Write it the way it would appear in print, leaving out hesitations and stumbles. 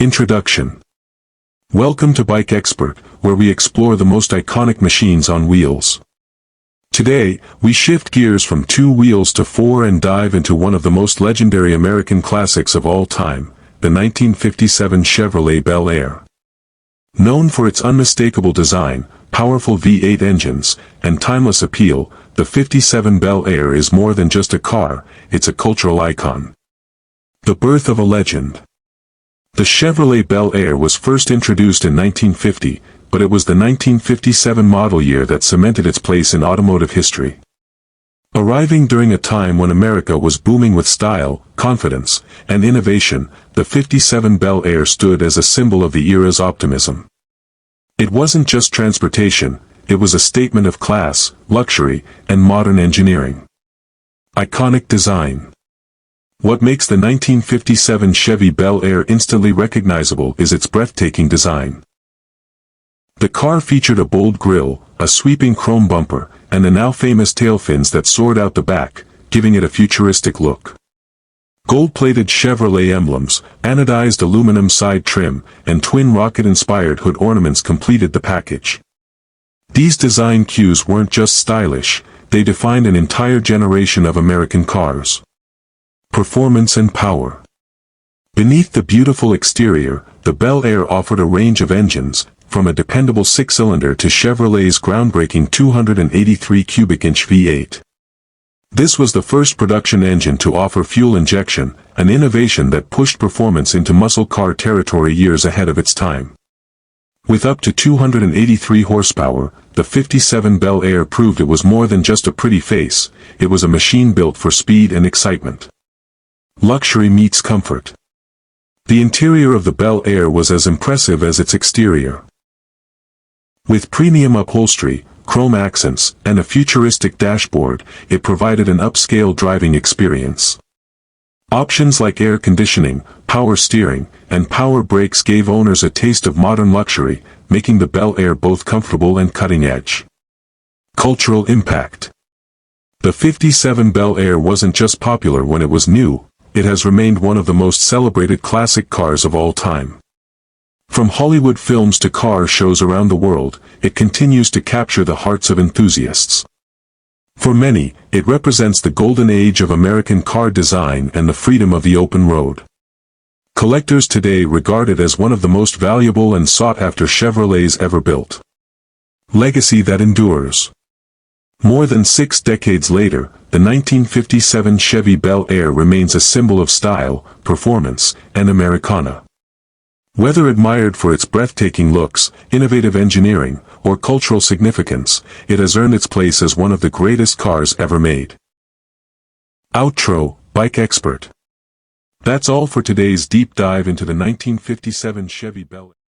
Introduction. Welcome to Bike Expert, where we explore the most iconic machines on wheels. Today, we shift gears from 2 wheels to 4 and dive into one of the most legendary American classics of all time, the 1957 Chevrolet Bel Air. Known for its unmistakable design, powerful V8 engines, and timeless appeal, the 57 Bel Air is more than just a car, it's a cultural icon. The birth of a legend. The Chevrolet Bel Air was first introduced in 1950, but it was the 1957 model year that cemented its place in automotive history. Arriving during a time when America was booming with style, confidence, and innovation, the 57 Bel Air stood as a symbol of the era's optimism. It wasn't just transportation, it was a statement of class, luxury, and modern engineering. Iconic design. What makes the 1957 Chevy Bel Air instantly recognizable is its breathtaking design. The car featured a bold grille, a sweeping chrome bumper, and the now famous tail fins that soared out the back, giving it a futuristic look. Gold-plated Chevrolet emblems, anodized aluminum side trim, and twin rocket-inspired hood ornaments completed the package. These design cues weren't just stylish, they defined an entire generation of American cars. Performance and power. Beneath the beautiful exterior, the Bel Air offered a range of engines, from a dependable 6-cylinder to Chevrolet's groundbreaking 283 cubic inch V8. This was the first production engine to offer fuel injection, an innovation that pushed performance into muscle car territory years ahead of its time. With up to 283 horsepower, the 57 Bel Air proved it was more than just a pretty face, it was a machine built for speed and excitement. Luxury meets comfort. The interior of the Bel Air was as impressive as its exterior. With premium upholstery, chrome accents, and a futuristic dashboard, it provided an upscale driving experience. Options like air conditioning, power steering, and power brakes gave owners a taste of modern luxury, making the Bel Air both comfortable and cutting-edge. Cultural impact. The 57 Bel Air wasn't just popular when it was new, it has remained one of the most celebrated classic cars of all time. From Hollywood films to car shows around the world, it continues to capture the hearts of enthusiasts. For many, it represents the golden age of American car design and the freedom of the open road. Collectors today regard it as one of the most valuable and sought-after Chevrolets ever built. Legacy that endures. More than 6 decades later, the 1957 Chevy Bel Air remains a symbol of style, performance, and Americana. Whether admired for its breathtaking looks, innovative engineering, or cultural significance, it has earned its place as one of the greatest cars ever made. Outro, Bike Expert. That's all for today's deep dive into the 1957 Chevy Bel Air.